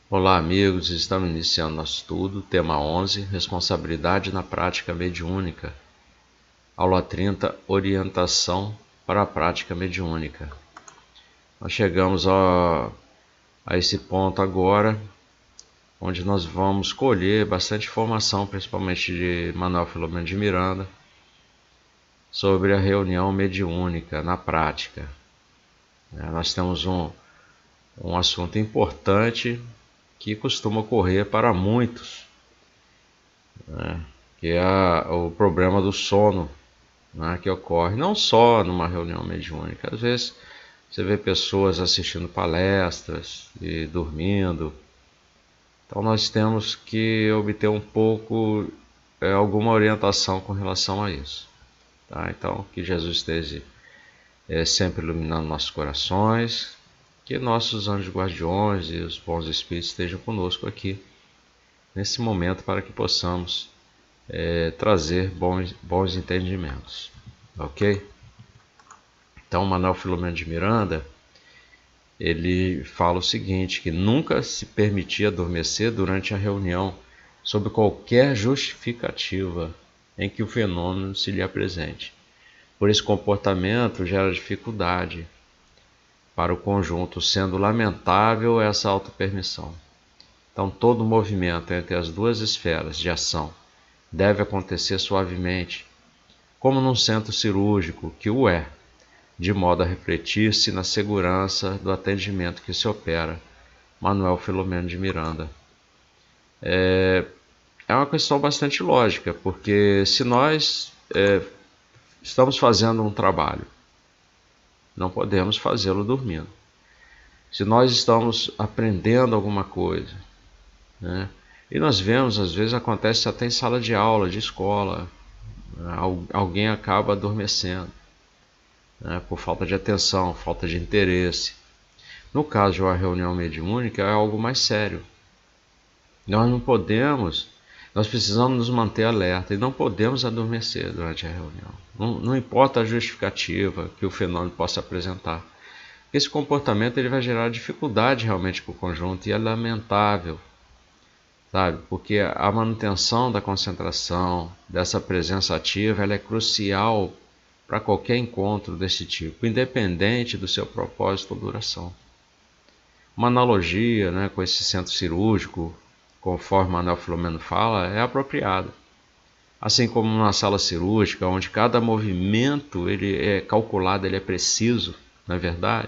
Olá amigos, estamos iniciando nosso estudo, tema 11, responsabilidade na prática mediúnica. Aula 30, orientação para a prática mediúnica. Nós chegamos a esse ponto agora, onde nós vamos colher bastante informação, principalmente de Manuel Filomeno de Miranda, sobre a reunião mediúnica na prática. Nós temos um assunto importante que costuma ocorrer para muitos, que é o problema do sono, que ocorre não só numa reunião mediúnica. Às vezes você vê pessoas assistindo palestras e dormindo. Então nós temos que obter um pouco, alguma orientação com relação a isso. Então que Jesus esteja sempre iluminando nossos corações, que nossos anjos guardiões e os bons espíritos estejam conosco aqui nesse momento para que possamos trazer bons entendimentos, ok? Então Manuel Filomeno de Miranda, ele fala o seguinte, que nunca se permitia adormecer durante a reunião sob qualquer justificativa em que o fenômeno se lhe apresente. Por esse comportamento gera dificuldade para o conjunto, sendo lamentável essa autopermissão. Então todo movimento entre as duas esferas de ação deve acontecer suavemente, como num centro cirúrgico que o é, de modo a refletir-se na segurança do atendimento que se opera. Manuel Filomeno de Miranda. É uma questão bastante lógica, porque se nós estamos fazendo um trabalho, não podemos fazê-lo dormindo. Se nós estamos aprendendo alguma coisa, e nós vemos, às vezes acontece até em sala de aula, de escola, alguém acaba adormecendo, por falta de atenção, falta de interesse. No caso de uma reunião mediúnica é algo mais sério. Nós precisamos nos manter alerta e não podemos adormecer durante a reunião. Não importa a justificativa que o fenômeno possa apresentar. Esse comportamento ele vai gerar dificuldade realmente para o conjunto e é lamentável, sabe? Porque a manutenção da concentração, dessa presença ativa, ela é crucial para qualquer encontro desse tipo, independente do seu propósito ou duração. Uma analogia com esse centro cirúrgico, conforme Manuel Filomeno fala, é apropriada. Assim como numa sala cirúrgica, onde cada movimento ele é calculado, ele é preciso, não é verdade?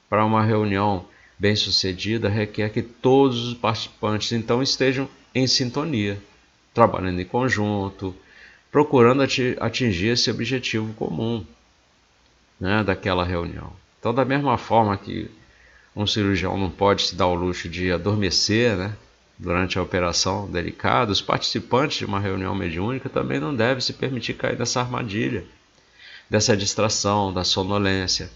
Para uma reunião bem-sucedida, requer que todos os participantes então estejam em sintonia, trabalhando em conjunto, procurando atingir esse objetivo comum, daquela reunião. Então, da mesma forma que um cirurgião não pode se dar o luxo de adormecer, durante a operação delicada, os participantes de uma reunião mediúnica também não devem se permitir cair nessa armadilha, dessa distração, da sonolência.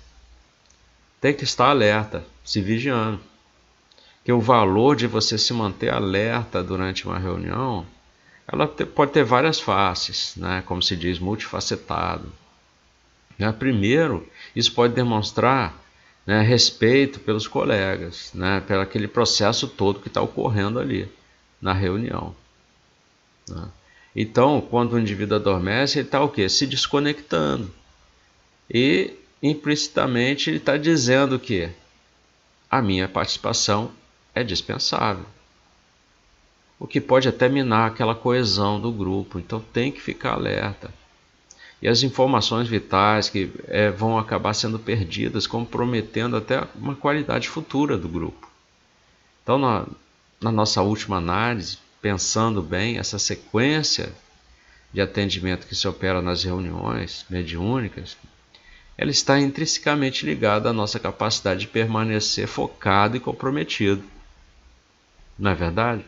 Tem que estar alerta, se vigiando. Que o valor de você se manter alerta durante uma reunião, ela pode ter várias faces, como se diz, multifacetado. Primeiro, isso pode demonstrar respeito pelos colegas, pelo aquele processo todo que está ocorrendo ali na reunião. Então, quando o indivíduo adormece, ele está o quê? Se desconectando. E, implicitamente, ele está dizendo que a minha participação é dispensável. O que pode até minar aquela coesão do grupo. Então, tem que ficar alerta. E as informações vitais que vão acabar sendo perdidas, comprometendo até uma qualidade futura do grupo. Então, na nossa última análise, pensando bem, essa sequência de atendimento que se opera nas reuniões mediúnicas, ela está intrinsecamente ligada à nossa capacidade de permanecer focado e comprometido. Não é verdade?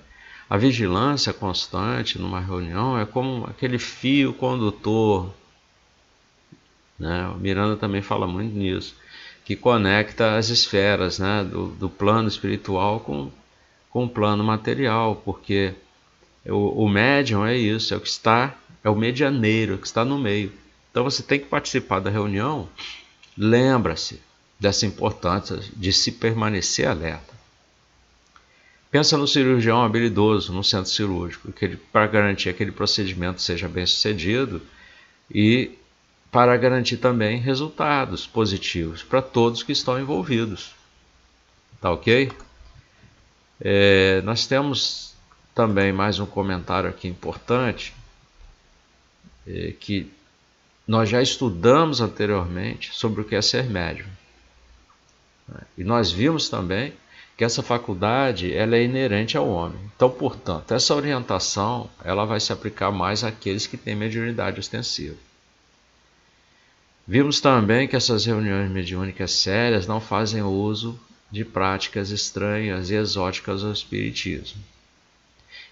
A vigilância constante numa reunião é como aquele fio condutor né? O Miranda também fala muito nisso, que conecta as esferas, né, do plano espiritual com o plano material, porque o médium é isso, é o medianeiro, que está no meio. Então você tem que participar da reunião, lembra-se dessa importância de se permanecer alerta. Pensa no cirurgião habilidoso no centro cirúrgico, para garantir que aquele procedimento seja bem sucedido e para garantir também resultados positivos para todos que estão envolvidos. Tá ok? Nós temos também mais um comentário aqui importante, que nós já estudamos anteriormente sobre o que é ser médium. E nós vimos também que essa faculdade ela é inerente ao homem. Então, portanto, essa orientação ela vai se aplicar mais àqueles que têm mediunidade ostensiva. Vimos também que essas reuniões mediúnicas sérias não fazem uso de práticas estranhas e exóticas ao espiritismo.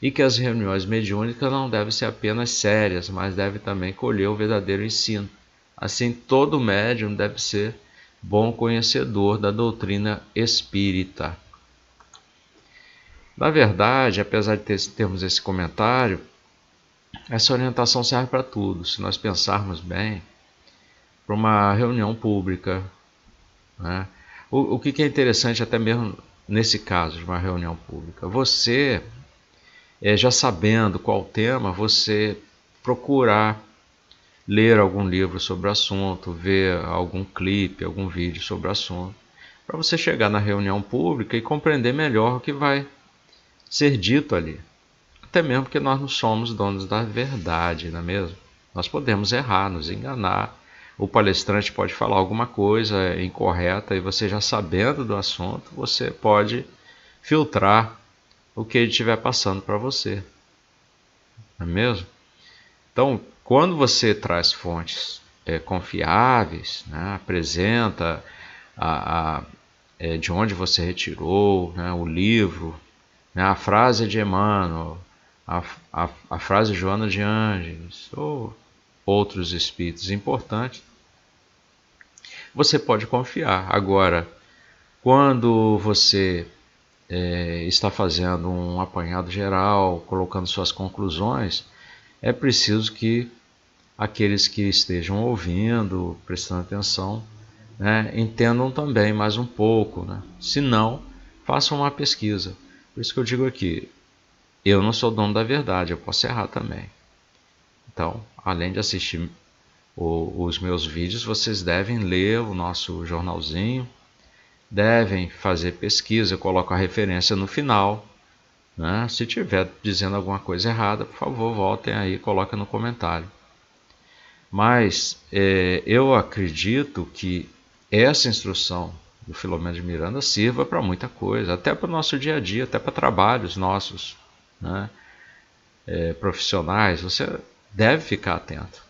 E que as reuniões mediúnicas não devem ser apenas sérias, mas devem também colher o verdadeiro ensino. Assim, todo médium deve ser bom conhecedor da doutrina espírita. Na verdade, apesar de termos esse comentário, essa orientação serve para tudo. Se nós pensarmos bem, para uma reunião pública, né? O que é interessante até mesmo nesse caso de uma reunião pública, você, já sabendo qual o tema, você procurar ler algum livro sobre o assunto, ver algum clipe, algum vídeo sobre o assunto, para você chegar na reunião pública e compreender melhor o que vai ser dito ali. Até mesmo porque nós não somos donos da verdade, não é mesmo? Nós podemos errar, nos enganar. O palestrante pode falar alguma coisa incorreta e você, já sabendo do assunto, você pode filtrar o que ele estiver passando para você. Não é mesmo? Então, quando você traz fontes confiáveis, né, apresenta de onde você retirou, né, o livro, né, a frase de Emmanuel, a frase de Joana de Ângeles, ou outros espíritos importantes, você pode confiar. Agora, quando você está fazendo um apanhado geral, colocando suas conclusões, é preciso que aqueles que estejam ouvindo, prestando atenção, né, entendam também mais um pouco, né? Se não, façam uma pesquisa. Por isso que eu digo aqui, eu não sou dono da verdade, eu posso errar também. Então, além de assistir os meus vídeos, vocês devem ler o nosso jornalzinho, devem fazer pesquisa, eu coloco a referência no final, né? Se tiver dizendo alguma coisa errada, por favor, voltem aí e coloquem no comentário. Mas eu acredito que essa instrução do Filomeno de Miranda sirva para muita coisa, até para o nosso dia a dia, até para trabalhos nossos, né, profissionais. Você deve ficar atento,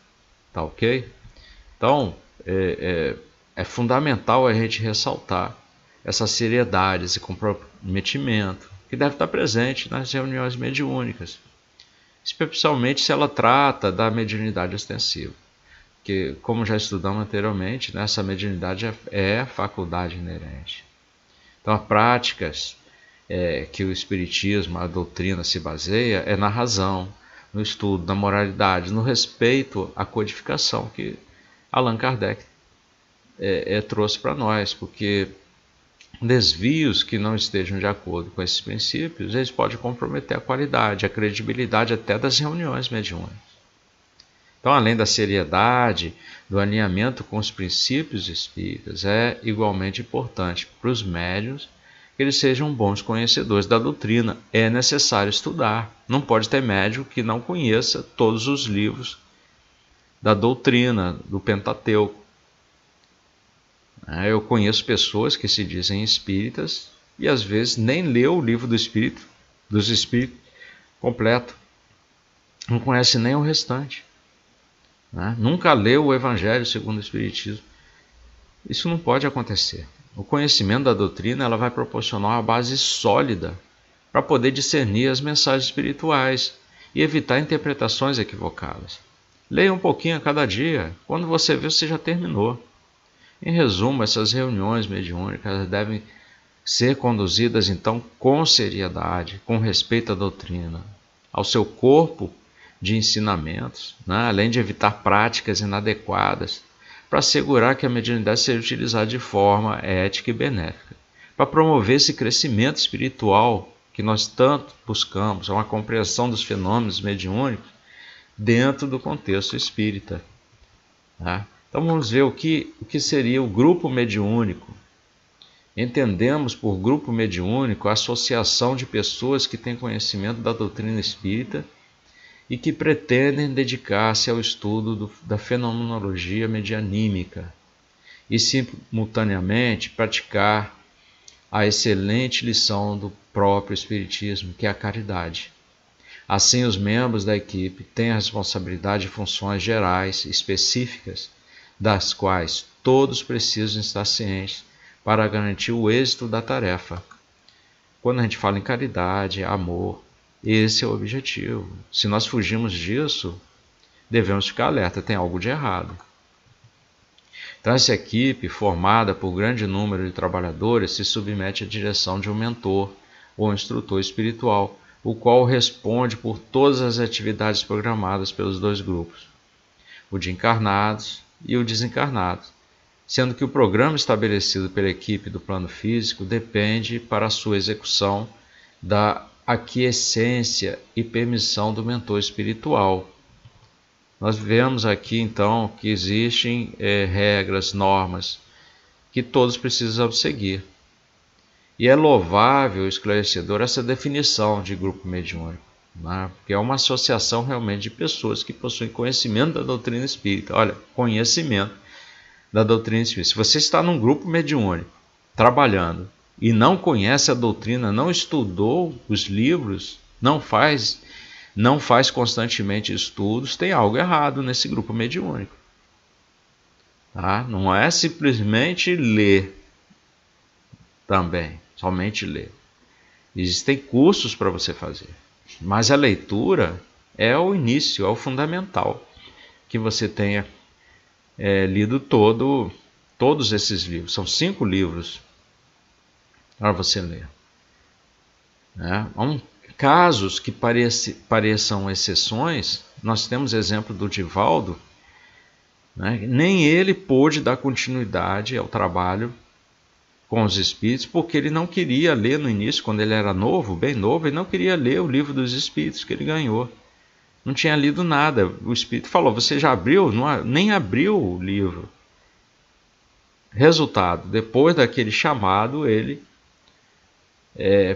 tá ok? Então, é fundamental a gente ressaltar essa seriedade, esse comprometimento que deve estar presente nas reuniões mediúnicas, especialmente se ela trata da mediunidade ostensiva. Que, como já estudamos anteriormente, né, essa mediunidade é faculdade inerente. Então, as práticas que o Espiritismo, a doutrina se baseia, é na razão, no estudo, na moralidade, no respeito à codificação que Allan Kardec trouxe para nós, porque desvios que não estejam de acordo com esses princípios, eles podem comprometer a qualidade, a credibilidade até das reuniões mediúnicas. Então, além da seriedade, do alinhamento com os princípios espíritas, é igualmente importante para os médiuns que eles sejam bons conhecedores da doutrina. É necessário estudar. Não pode ter médium que não conheça todos os livros da doutrina, do Pentateuco. Eu conheço pessoas que se dizem espíritas e às vezes nem leu o livro dos espíritos completo. Não conhece nem o restante. Nunca leu o Evangelho segundo o Espiritismo. Isso não pode acontecer. O conhecimento da doutrina ela vai proporcionar uma base sólida para poder discernir as mensagens espirituais e evitar interpretações equivocadas. Leia um pouquinho a cada dia. Quando você vê, você já terminou. Em resumo, essas reuniões mediúnicas devem ser conduzidas então com seriedade, com respeito à doutrina, ao seu corpo de ensinamentos, né? Além de evitar práticas inadequadas, para assegurar que a mediunidade seja utilizada de forma ética e benéfica, para promover esse crescimento espiritual que nós tanto buscamos, uma compreensão dos fenômenos mediúnicos dentro do contexto espírita. Tá? Então vamos ver o que seria o grupo mediúnico. Entendemos por grupo mediúnico a associação de pessoas que têm conhecimento da doutrina espírita e que pretendem dedicar-se ao estudo da fenomenologia medianímica e, simultaneamente, praticar a excelente lição do próprio Espiritismo, que é a caridade. Assim, os membros da equipe têm a responsabilidade de funções gerais específicas, das quais todos precisam estar cientes para garantir o êxito da tarefa. Quando a gente fala em caridade, amor, esse é o objetivo. Se nós fugirmos disso, devemos ficar alerta, tem algo de errado. Então, essa equipe, formada por grande número de trabalhadores, se submete à direção de um mentor ou instrutor espiritual, o qual responde por todas as atividades programadas pelos dois grupos, o de encarnados e o desencarnados, sendo que o programa estabelecido pela equipe do plano físico depende para a sua execução da aquiescência e permissão do mentor espiritual. Nós vemos aqui então que existem regras, normas que todos precisam seguir. E é louvável, esclarecedor, essa definição de grupo mediúnico, né? Porque é uma associação realmente de pessoas que possuem conhecimento da doutrina espírita. Olha, conhecimento da doutrina espírita. Se você está num grupo mediúnico, trabalhando, e não conhece a doutrina, não estudou os livros, não faz constantemente estudos, tem algo errado nesse grupo mediúnico. Tá? Não é simplesmente ler também, somente ler. Existem cursos para você fazer, mas a leitura é o início, é o fundamental, que você tenha lido todos esses livros. São 5 livros para você ler. Casos que pareçam exceções, nós temos exemplo do Divaldo, né? Nem ele pôde dar continuidade ao trabalho com os espíritos, porque ele não queria ler no início, quando ele era novo, bem novo, ele não queria ler o livro dos espíritos que ele ganhou. Não tinha lido nada. O espírito falou, você já abriu? Não, nem abriu o livro. Resultado, depois daquele chamado, ele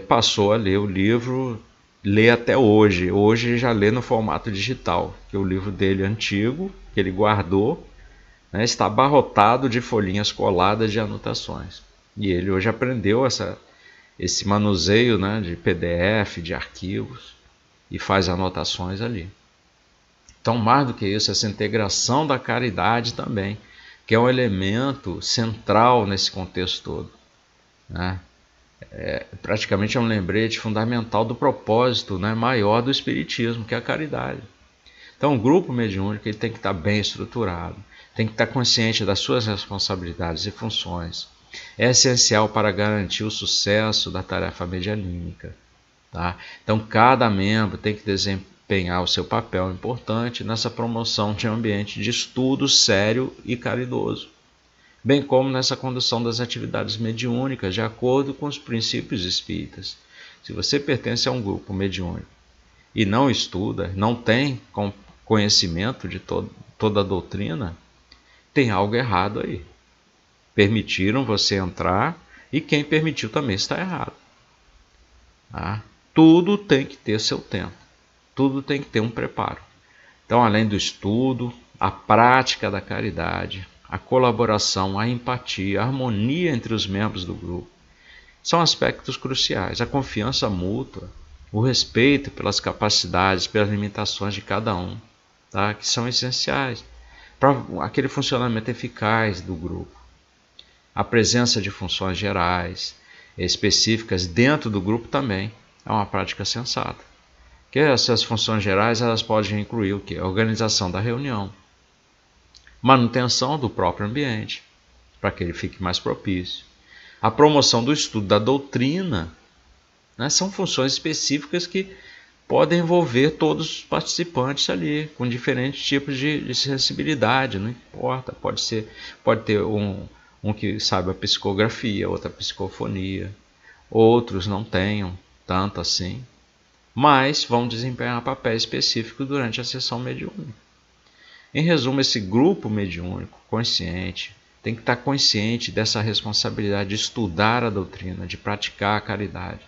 passou a ler o livro, lê até hoje. Hoje ele já lê no formato digital, que o livro dele antigo, que ele guardou, né, está abarrotado de folhinhas coladas de anotações. E ele hoje aprendeu esse manuseio, né, de PDF, de arquivos, e faz anotações ali. Então, mais do que isso, essa integração da caridade também, que é um elemento central nesse contexto todo, né? Praticamente é um lembrete fundamental do propósito, né, maior do Espiritismo, que é a caridade. Então, o grupo mediúnico ele tem que estar bem estruturado, tem que estar consciente das suas responsabilidades e funções. É essencial para garantir o sucesso da tarefa medianímica. Tá? Então, cada membro tem que desempenhar o seu papel importante nessa promoção de um ambiente de estudo sério e caridoso, bem como nessa condução das atividades mediúnicas de acordo com os princípios espíritas. Se você pertence a um grupo mediúnico e não estuda, não tem conhecimento de toda a doutrina, tem algo errado aí. Permitiram você entrar e quem permitiu também está errado. Tá? Tudo tem que ter seu tempo, tudo tem que ter um preparo. Então, além do estudo, a prática da caridade, a colaboração, a empatia, a harmonia entre os membros do grupo são aspectos cruciais. A confiança mútua, o respeito pelas capacidades, pelas limitações de cada um, tá? Que são essenciais para aquele funcionamento eficaz do grupo. A presença de funções gerais, específicas dentro do grupo também é uma prática sensata. Que essas funções gerais elas podem incluir o quê? A organização da reunião, manutenção do próprio ambiente, para que ele fique mais propício, a promoção do estudo da doutrina, né? São funções específicas que podem envolver todos os participantes ali, com diferentes tipos de sensibilidade, não importa, pode ter um que saiba psicografia, outra psicofonia, outros não tenham tanto assim, mas vão desempenhar papel específico durante a sessão mediúnica. Em resumo, esse grupo mediúnico consciente tem que estar consciente dessa responsabilidade de estudar a doutrina, de praticar a caridade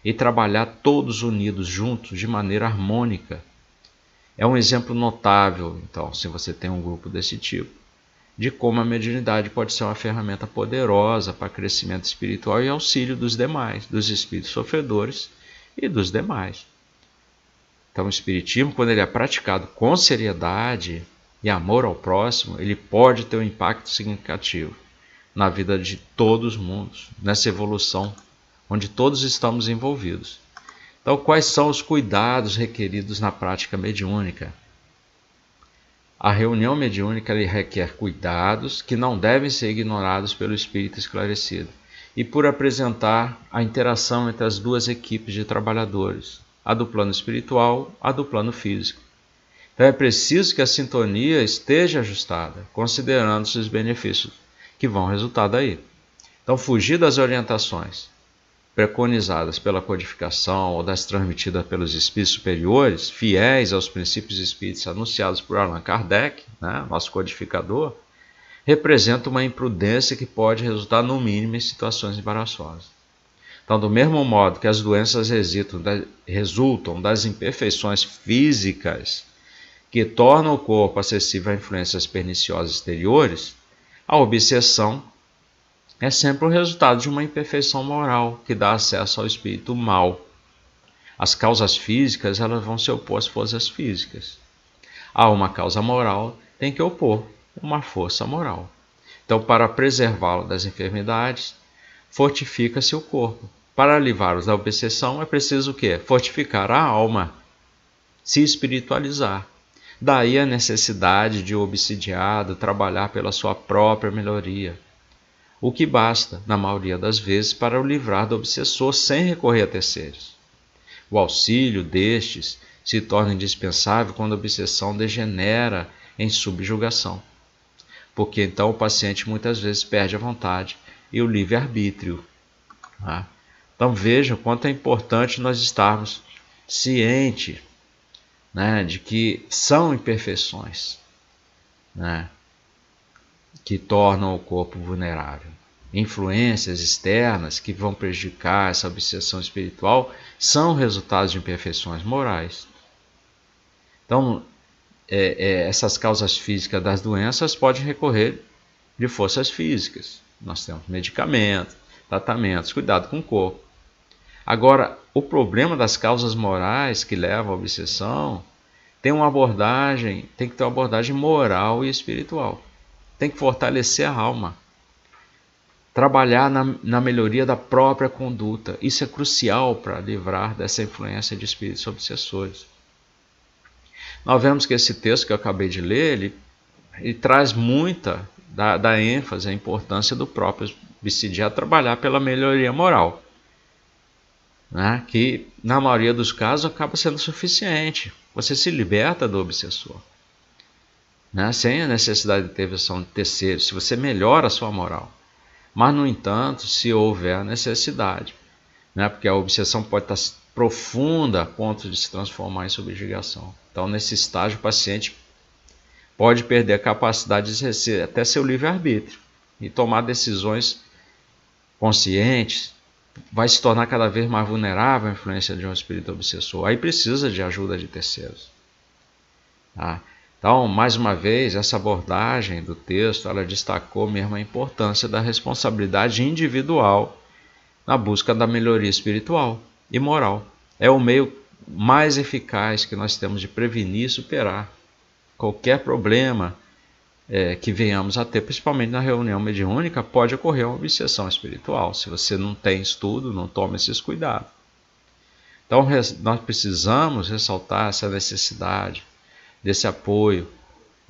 e trabalhar todos unidos juntos de maneira harmônica. É um exemplo notável, então, se você tem um grupo desse tipo, de como a mediunidade pode ser uma ferramenta poderosa para crescimento espiritual e auxílio dos demais, dos espíritos sofredores e dos demais. Então, o espiritismo, quando ele é praticado com seriedade e amor ao próximo, ele pode ter um impacto significativo na vida de todos os mundos, nessa evolução onde todos estamos envolvidos. Então, quais são os cuidados requeridos na prática mediúnica? A reunião mediúnica requer cuidados que não devem ser ignorados pelo espírito esclarecido e por apresentar a interação entre as duas equipes de trabalhadores, a do plano espiritual, a do plano físico. Então é preciso que a sintonia esteja ajustada, considerando-se os benefícios que vão resultar daí. Então, fugir das orientações preconizadas pela codificação ou das transmitidas pelos espíritos superiores, fiéis aos princípios espíritas anunciados por Allan Kardec, né, nosso codificador, representa uma imprudência que pode resultar, no mínimo, em situações embaraçosas. Então, do mesmo modo que as doenças resultam das imperfeições físicas que tornam o corpo acessível a influências perniciosas exteriores, a obsessão é sempre o resultado de uma imperfeição moral que dá acesso ao espírito mal. As causas físicas elas vão se opor às forças físicas. A uma causa moral tem que opor uma força moral. Então, para preservá-lo das enfermidades, fortifica-se o corpo. Para livrá-los da obsessão é preciso o quê? Fortificar a alma, se espiritualizar. Daí a necessidade de o obsidiado trabalhar pela sua própria melhoria, o que basta, na maioria das vezes, para o livrar do obsessor sem recorrer a terceiros. O auxílio destes se torna indispensável quando a obsessão degenera em subjugação, porque então o paciente muitas vezes perde a vontade e o livre-arbítrio. Tá? Então vejam quanto é importante nós estarmos cientes, né, de que são imperfeições, né, que tornam o corpo vulnerável. Influências externas que vão prejudicar essa obsessão espiritual são resultados de imperfeições morais. Então, essas causas físicas das doenças podem recorrer de forças físicas. Nós temos medicamentos, tratamentos, cuidado com o corpo. Agora, o problema das causas morais que levam à obsessão tem que ter uma abordagem moral e espiritual. Tem que fortalecer a alma. Trabalhar na melhoria da própria conduta. Isso é crucial para livrar dessa influência de espíritos obsessores. Nós vemos que esse texto que eu acabei de ler, ele traz muita da ênfase, a importância do próprio obsidiado trabalhar pela melhoria moral, né? Que na maioria dos casos acaba sendo suficiente. Você se liberta do obsessor, né? Sem a necessidade de intervenção de terceiros, se você melhora a sua moral. Mas, no entanto, se houver a necessidade, né? Porque a obsessão pode estar profunda a ponto de se transformar em subjugação. Então, nesse estágio, o paciente pode perder a capacidade de exercer até seu livre-arbítrio e tomar decisões conscientes, vai se tornar cada vez mais vulnerável à influência de um espírito obsessor. Aí precisa de ajuda de terceiros. Tá? Então, mais uma vez, essa abordagem do texto, ela destacou mesmo a importância da responsabilidade individual na busca da melhoria espiritual e moral. É o meio mais eficaz que nós temos de prevenir e superar qualquer problema que venhamos a ter, principalmente na reunião mediúnica, pode ocorrer uma obsessão espiritual. Se você não tem estudo, não toma esses cuidados. Então nós precisamos ressaltar essa necessidade desse apoio,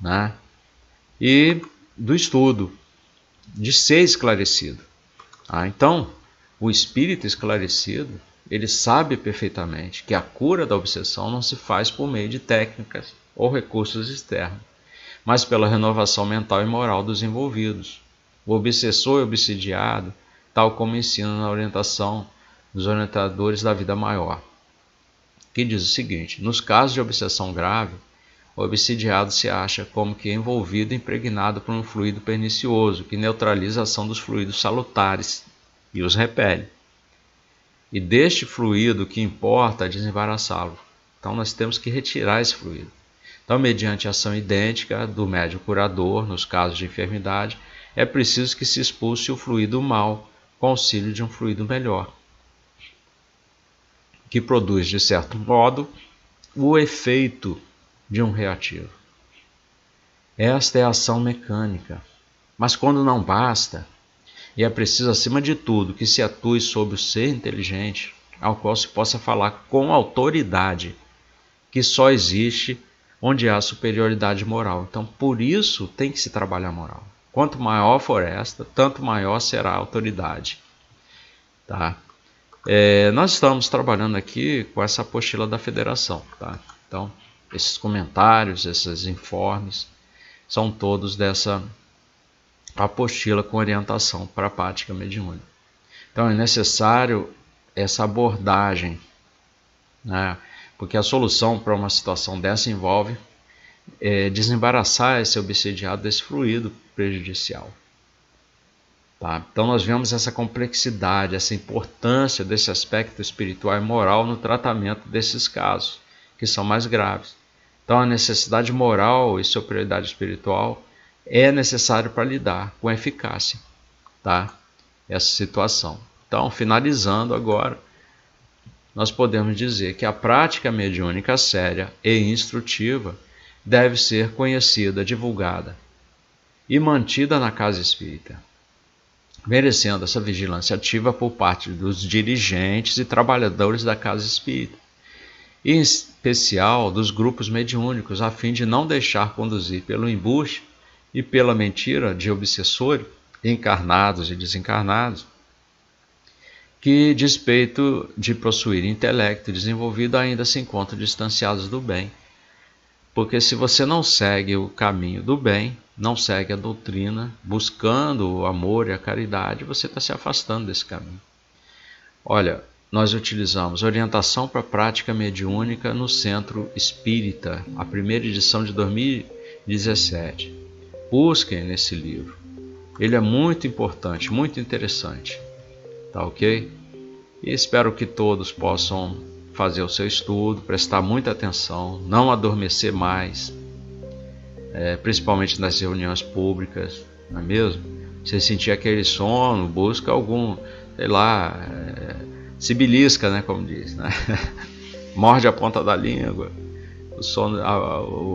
né? E do estudo, de ser esclarecido. Então, o espírito esclarecido, ele sabe perfeitamente que a cura da obsessão não se faz por meio de técnicas ou recursos externos, mas pela renovação mental e moral dos envolvidos. O obsessor é obsidiado, tal como ensina na orientação dos orientadores da vida maior, que diz o seguinte: nos casos de obsessão grave, o obsidiado se acha como que envolvido e impregnado por um fluido pernicioso que neutraliza a ação dos fluidos salutares e os repele. E deste fluido que importa desembaraçá-lo. Então nós temos que retirar esse fluido. Então, mediante ação idêntica do médium curador, nos casos de enfermidade, é preciso que se expulse o fluido mau com auxílio de um fluido melhor, que produz, de certo modo, o efeito de um reativo. Esta é a ação mecânica. Mas quando não basta, e é preciso, acima de tudo, que se atue sobre o ser inteligente, ao qual se possa falar com autoridade, que só existe onde há superioridade moral. Então, por isso, tem que se trabalhar a moral. Quanto maior for esta, tanto maior será a autoridade. Tá? Nós estamos trabalhando aqui com essa apostila da federação. Tá? Então, esses comentários, esses informes, são todos dessa apostila com orientação para a prática mediúnica. Então, é necessário essa abordagem, né? Porque a solução para uma situação dessa envolve desembaraçar esse obsidiado desse fluido prejudicial. Tá? Então nós vemos essa complexidade, essa importância desse aspecto espiritual e moral no tratamento desses casos, que são mais graves. Então a necessidade moral e superioridade espiritual é necessário para lidar com eficácia, tá? Essa situação. Então, finalizando agora, nós podemos dizer que a prática mediúnica séria e instrutiva deve ser conhecida, divulgada e mantida na casa espírita, merecendo essa vigilância ativa por parte dos dirigentes e trabalhadores da casa espírita, e em especial dos grupos mediúnicos, a fim de não deixar conduzir pelo embuste e pela mentira de obsessores, encarnados e desencarnados, que, despeito de possuir intelecto desenvolvido, ainda se encontram distanciados do bem. Porque se você não segue o caminho do bem, não segue a doutrina, buscando o amor e a caridade, você está se afastando desse caminho. Olha, nós utilizamos Orientação para a Prática Mediúnica no Centro Espírita, a primeira edição de 2017. Busquem nesse livro. Ele é muito importante, muito interessante. Tá ok? E espero que todos possam fazer o seu estudo, prestar muita atenção, não adormecer mais, principalmente nas reuniões públicas, não é mesmo? Você sentir aquele sono, busca algum, sei lá, se belisca, né, como diz, né? Morde a ponta da língua, o sono,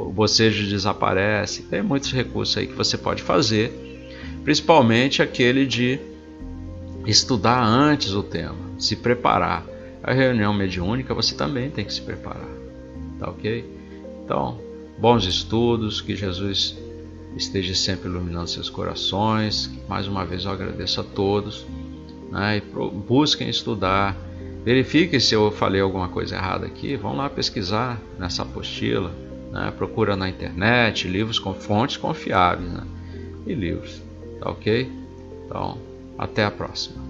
o bocejo desaparece. Tem muitos recursos aí que você pode fazer, principalmente aquele de estudar antes o tema, se preparar. A reunião mediúnica você também tem que se preparar, tá ok? Então, bons estudos, que Jesus esteja sempre iluminando seus corações. Mais uma vez eu agradeço a todos, né? E busquem estudar, verifiquem se eu falei alguma coisa errada aqui, vão lá pesquisar nessa apostila, né? Procura na internet, livros com fontes confiáveis, né? E livros, tá ok? Então, até a próxima.